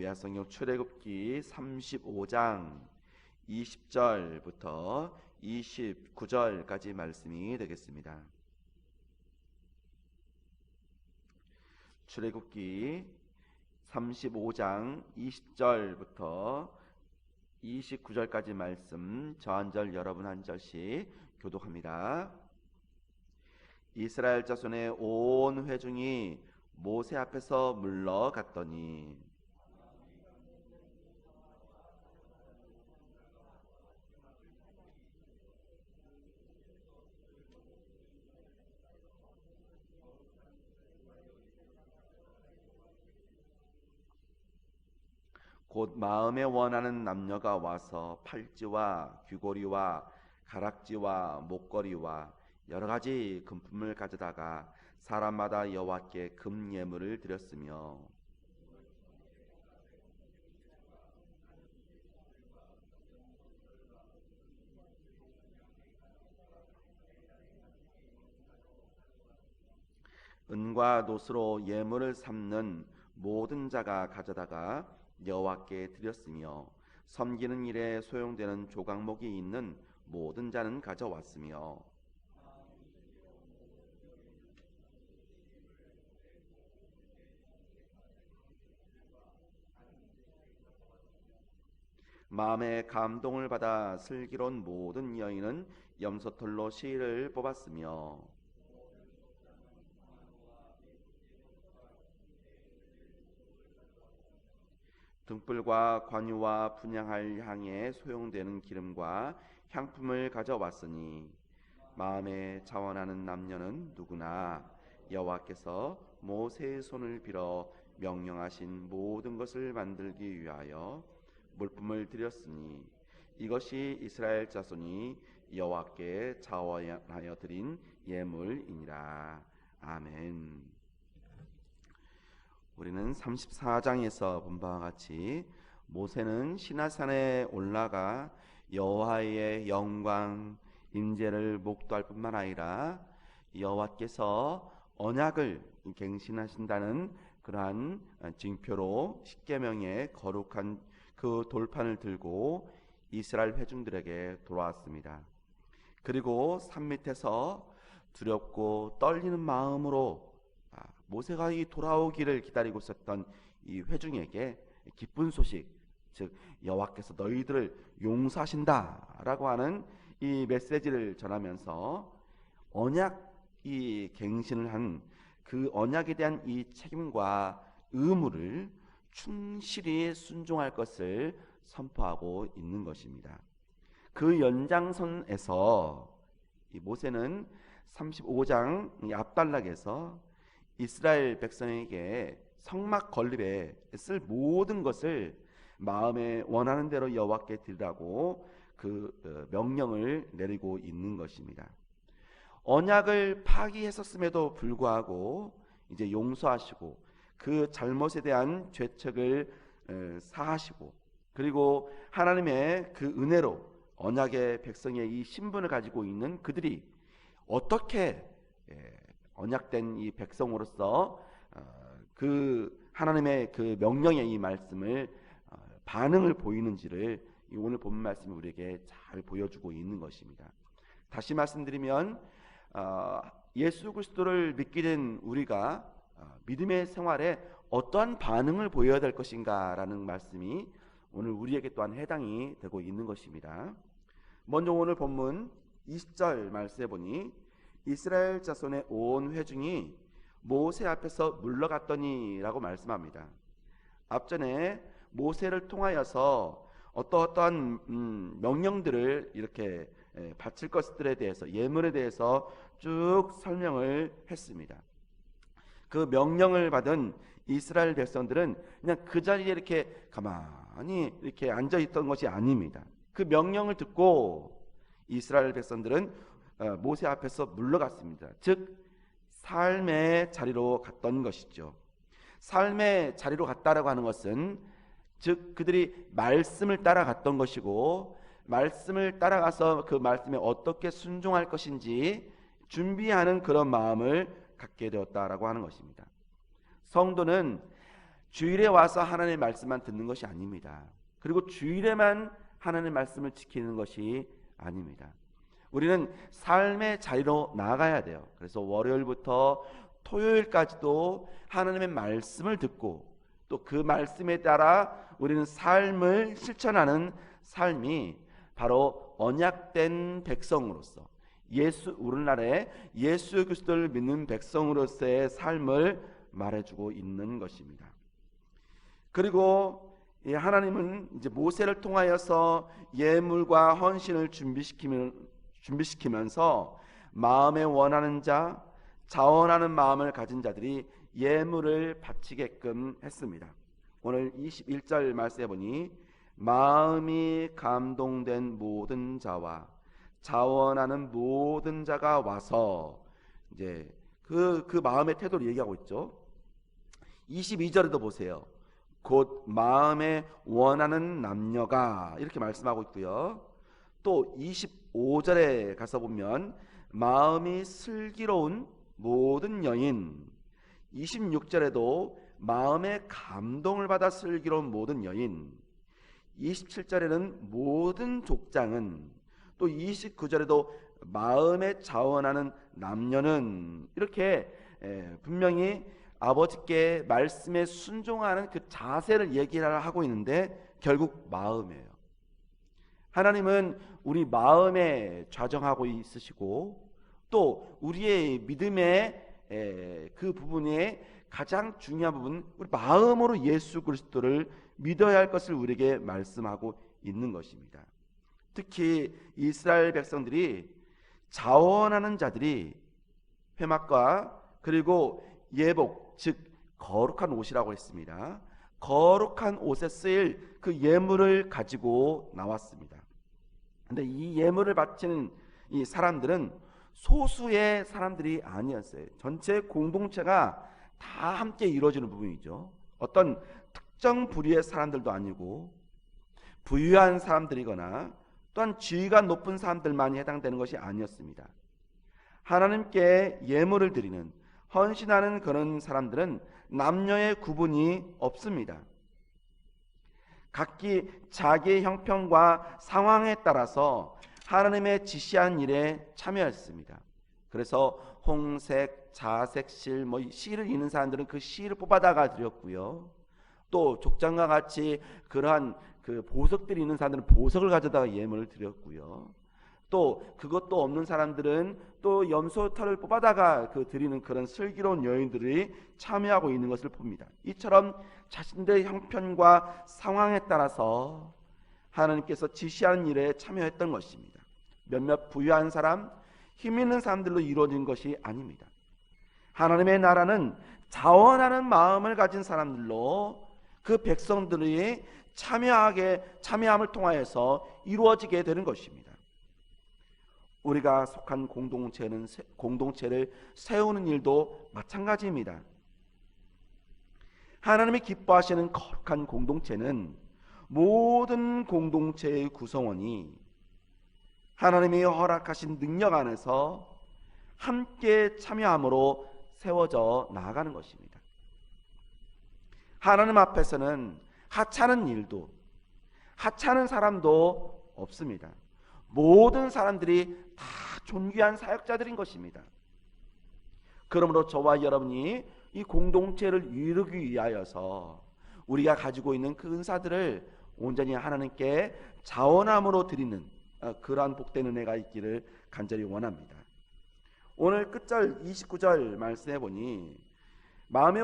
구약성경 출애굽기 35장 20절부터 29절까지 말씀이 되겠습니다. 출애굽기 35장 20절부터 29절까지 말씀, 저 한 절 여러분 한 절씩 교독합니다. 이스라엘 자손의 온 회중이 모세 앞에서 물러갔더니 곧 마음에 원하는 남녀가 와서 팔찌와 귀고리와 가락지와 목걸이와 여러 가지 금품을 가져다가 사람마다 여호와께 금 예물을 드렸으며 은과 노스로 예물을 삼는 모든 자가 가져다가 여호와께 드렸으며 섬기는 일에 소용되는 조각목이 있는 모든 자는 가져왔으며 마음에 감동을 받아 슬기로운 모든 여인은 염소털로 실을 뽑았으며 등불과 관유와 분향할 향에 소용되는 기름과 향품을 가져왔으니 마음에 자원하는 남녀는 누구나 여호와께서 모세의 손을 빌어 명령하신 모든 것을 만들기 위하여 물품을 드렸으니 이것이 이스라엘 자손이 여호와께 자원하여 드린 예물이니라. 아멘. 우리는 34장에서 본 바와 같이 모세는 시내산에 올라가 여호와의 영광 임재를 목도할 뿐만 아니라 여호와께서 언약을 갱신하신다는 그러한 징표로 십계명의 거룩한 그 돌판을 들고 이스라엘 회중들에게 돌아왔습니다. 그리고 산 밑에서 두렵고 떨리는 마음으로 모세가 이 돌아오기를 기다리고 있었던 이 회중에게 기쁜 소식, 즉 여호와께서 너희들을 용서하신다라고 하는 이 메시지를 전하면서 언약이 갱신을 한 그 언약에 대한 이 책임과 의무를 충실히 순종할 것을 선포하고 있는 것입니다. 그 연장선에서 이 모세는 35장 앞단락에서 이스라엘 백성에게 성막 건립에 쓸 모든 것을 마음에 원하는 대로 여호와께 드리라고 그 명령을 내리고 있는 것입니다. 언약을 파기했었음에도 불구하고 이제 용서하시고 그 잘못에 대한 죄책을 사하시고 그리고 하나님의 그 은혜로 언약의 백성의 이 신분을 가지고 있는 그들이 어떻게 언약된 이 백성으로서 그 하나님의 그 명령의 이 말씀을 반응을 보이는지를 오늘 본 말씀이 우리에게 잘 보여주고 있는 것입니다. 다시 말씀드리면 예수 그리스도를 믿게 된 우리가 믿음의 생활에 어떠한 반응을 보여야 될 것인가라는 말씀이 오늘 우리에게 또한 해당이 되고 있는 것입니다. 먼저 오늘 본문 20절 말씀해 보니 이스라엘 자손의 온 회중이 모세 앞에서 물러갔더니 라고 말씀합니다. 앞전에 모세를 통하여서 어떠한 명령들을 이렇게 바칠 것들에 대해서 예물에 대해서 쭉 설명을 했습니다. 그 명령을 받은 이스라엘 백성들은 그냥 그 자리에 이렇게 가만히 이렇게 앉아 있던 것이 아닙니다. 그 명령을 듣고 이스라엘 백성들은 모세 앞에서 물러갔습니다. 즉 삶의 자리로 갔던 것이죠. 삶의 자리로 갔다라고 하는 것은 즉 그들이 말씀을 따라갔던 것이고 말씀을 따라가서 그 말씀에 어떻게 순종할 것인지 준비하는 그런 마음을 갖게 되었다라고 하는 것입니다. 성도는 주일에 와서 하나님의 말씀만 듣는 것이 아닙니다. 그리고 주일에만 하나님의 말씀을 지키는 것이 아닙니다. 우리는 삶의 자리로 나아가야 돼요. 그래서 월요일부터 토요일까지도 하나님의 말씀을 듣고 또 그 말씀에 따라 우리는 삶을 실천하는 삶이 바로 언약된 백성으로서 오늘날의 예수 그리스도를 믿는 백성으로서의 삶을 말해주고 있는 것입니다. 그리고 하나님은 이제 모세를 통하여서 예물과 헌신을 준비시키면서 마음에 원하는 자, 자원하는 마음을 가진 자들이 예물을 바치게끔 했습니다. 오늘 21절 말씀해 보니 마음이 감동된 모든 자와 자원하는 모든 자가 와서 이제 그 마음의 태도를 얘기하고 있죠. 22절에도 보세요. 곧 마음에 원하는 남녀가 이렇게 말씀하고 있고요. 또 25절에 가서 보면 마음이 슬기로운 모든 여인, 26절에도 마음의 감동을 받아 슬기로운 모든 여인, 27절에는 모든 족장은, 또 29절에도 마음에 자원하는 남녀는, 이렇게 분명히 아버지께 말씀에 순종하는 그 자세를 얘기를 하고 있는데 결국 마음이에요. 하나님은 우리 마음에 좌정하고 있으시고 또 우리의 믿음의 그 부분에 가장 중요한 부분, 우리 마음으로 예수 그리스도를 믿어야 할 것을 우리에게 말씀하고 있는 것입니다. 특히 이스라엘 백성들이 자원하는 자들이 회막과 그리고 예복, 즉 거룩한 옷이라고 했습니다. 거룩한 옷에 쓰일 그 예물을 가지고 나왔습니다. 근데 이 예물을 바치는 이 사람들은 소수의 사람들이 아니었어요. 전체 공동체가 다 함께 이루어지는 부분이죠. 어떤 특정 부류의 사람들도 아니고 부유한 사람들이거나 또한 지위가 높은 사람들만이 해당되는 것이 아니었습니다. 하나님께 예물을 드리는, 헌신하는 그런 사람들은 남녀의 구분이 없습니다. 각기 자기의 형편과 상황에 따라서 하나님의 지시한 일에 참여했습니다. 그래서 홍색, 자색 실, 실을 이는 사람들은 그 실을 뽑아다가 드렸고요. 또 족장과 같이 그러한 그 보석들이 있는 사람들은 보석을 가져다가 예물을 드렸고요. 또 그것도 없는 사람들은 또 염소털을 뽑아다가 드리는 그런 슬기로운 여인들이 참여하고 있는 것을 봅니다. 이처럼 자신들의 형편과 상황에 따라서 하나님께서 지시하는 일에 참여했던 것입니다. 몇몇 부유한 사람, 힘 있는 사람들로 이루어진 것이 아닙니다. 하나님의 나라는 자원하는 마음을 가진 사람들로 그 백성들이 참여함을 통하여서 이루어지게 되는 것입니다. 우리가 속한 공동체를 세우는 일도 마찬가지입니다. 하나님이 기뻐하시는 거룩한 공동체는 모든 공동체의 구성원이 하나님이 허락하신 능력 안에서 함께 참여함으로 세워져 나아가는 것입니다. 하나님 앞에서는 하찮은 일도 하찮은 사람도 없습니다. 모든 사람들이 다 존귀한 사역자들인 것입니다. 그러므로 저와 여러분이 이 공동체를 이루기 위하여서 우리가 가지고 있는 그 은사들을 온전히 하나님께 자원함으로 드리는 그러한 복된 은혜가 있기를 간절히 원합니다. 오늘 끝절 29절 말씀해 보니 마음에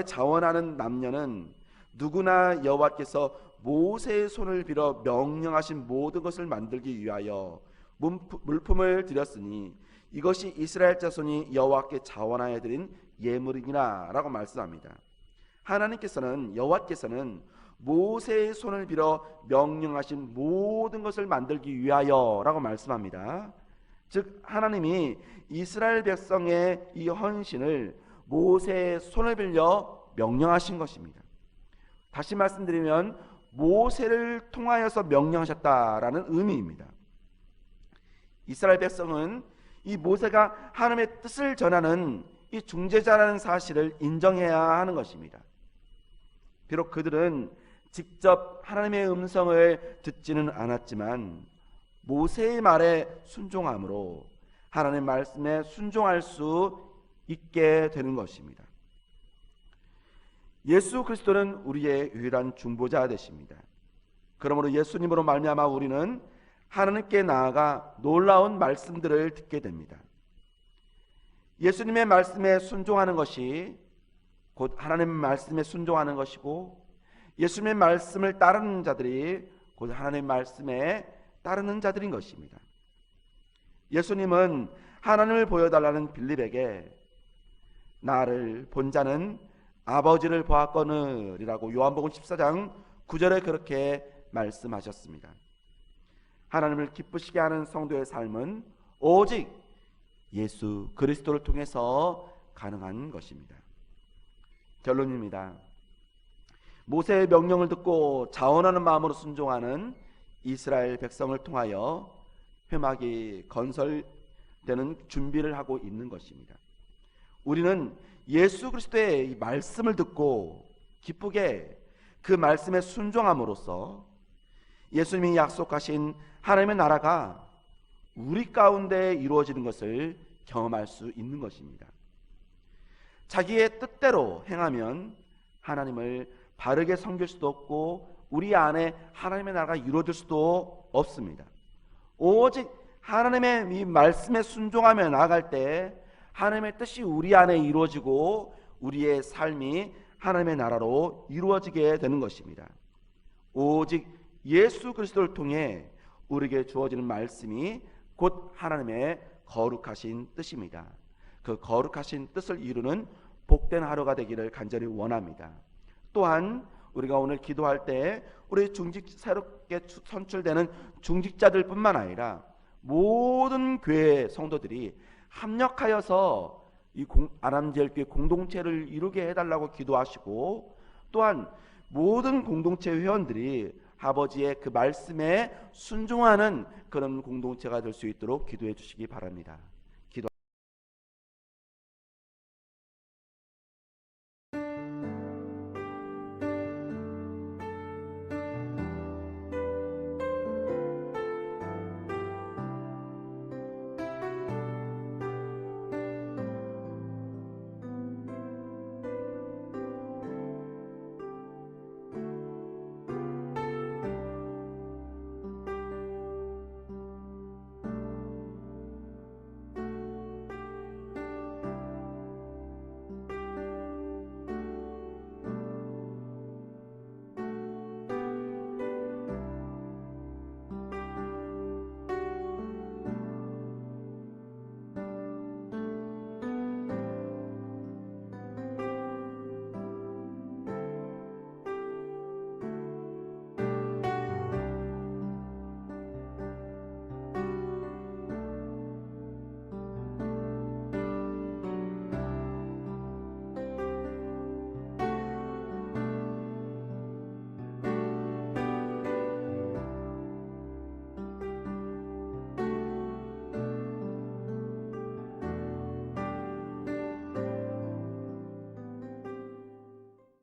자원하는 남녀는 누구나 여호와께서 모세의 손을 빌어 명령하신 모든 것을 만들기 위하여 물품을 드렸으니 이것이 이스라엘 자손이 여호와께 자원하여 드린 예물이니라 라고 말씀합니다. 여호와께서는 모세의 손을 빌어 명령하신 모든 것을 만들기 위하여 라고 말씀합니다. 즉 하나님이 이스라엘 백성의 이 헌신을 모세의 손을 빌려 명령하신 것입니다. 다시 말씀드리면 모세를 통하여서 명령하셨다라는 의미입니다. 이스라엘 백성은 이 모세가 하나님의 뜻을 전하는 이 중재자라는 사실을 인정해야 하는 것입니다. 비록 그들은 직접 하나님의 음성을 듣지는 않았지만 모세의 말에 순종함으로 하나님의 말씀에 순종할 수 있게 되는 것입니다. 예수 그리스도는 우리의 유일한 중보자 되십니다. 그러므로 예수님으로 말미암아 우리는 하나님께 나아가 놀라운 말씀들을 듣게 됩니다. 예수님의 말씀에 순종하는 것이 곧 하나님의 말씀에 순종하는 것이고, 예수님의 말씀을 따르는 자들이 곧 하나님의 말씀에 따르는 자들인 것입니다. 예수님은 하나님을 보여달라는 빌립에게 나를 본 자는 아버지를 보았거늘이라고 요한복음 14장 9절에 그렇게 말씀하셨습니다. 하나님을 기쁘시게 하는 성도의 삶은 오직 예수 그리스도를 통해서 가능한 것입니다. 결론입니다. 모세의 명령을 듣고 자원하는 마음으로 순종하는 이스라엘 백성을 통하여 회막이 건설되는 준비를 하고 있는 것입니다. 우리는 예수 그리스도의 이 말씀을 듣고 기쁘게 그 말씀에 순종함으로써 예수님이 약속하신 하나님의 나라가 우리 가운데 이루어지는 것을 경험할 수 있는 것입니다. 자기의 뜻대로 행하면 하나님을 바르게 섬길 수도 없고 우리 안에 하나님의 나라가 이루어질 수도 없습니다. 오직 하나님의 이 말씀에 순종하며 나아갈 때 하나님의 뜻이 우리 안에 이루어지고 우리의 삶이 하나님의 나라로 이루어지게 되는 것입니다. 오직 예수 그리스도를 통해 우리에게 주어지는 말씀이 곧 하나님의 거룩하신 뜻입니다. 그 거룩하신 뜻을 이루는 복된 하루가 되기를 간절히 원합니다. 또한 우리가 오늘 기도할 때 우리 새롭게 선출되는 중직자들 뿐만 아니라 모든 교회 성도들이 합력하여서 이 아람제일교회 공동체를 이루게 해달라고 기도하시고, 또한 모든 공동체 회원들이 아버지의 그 말씀에 순종하는 그런 공동체가 될 수 있도록 기도해 주시기 바랍니다.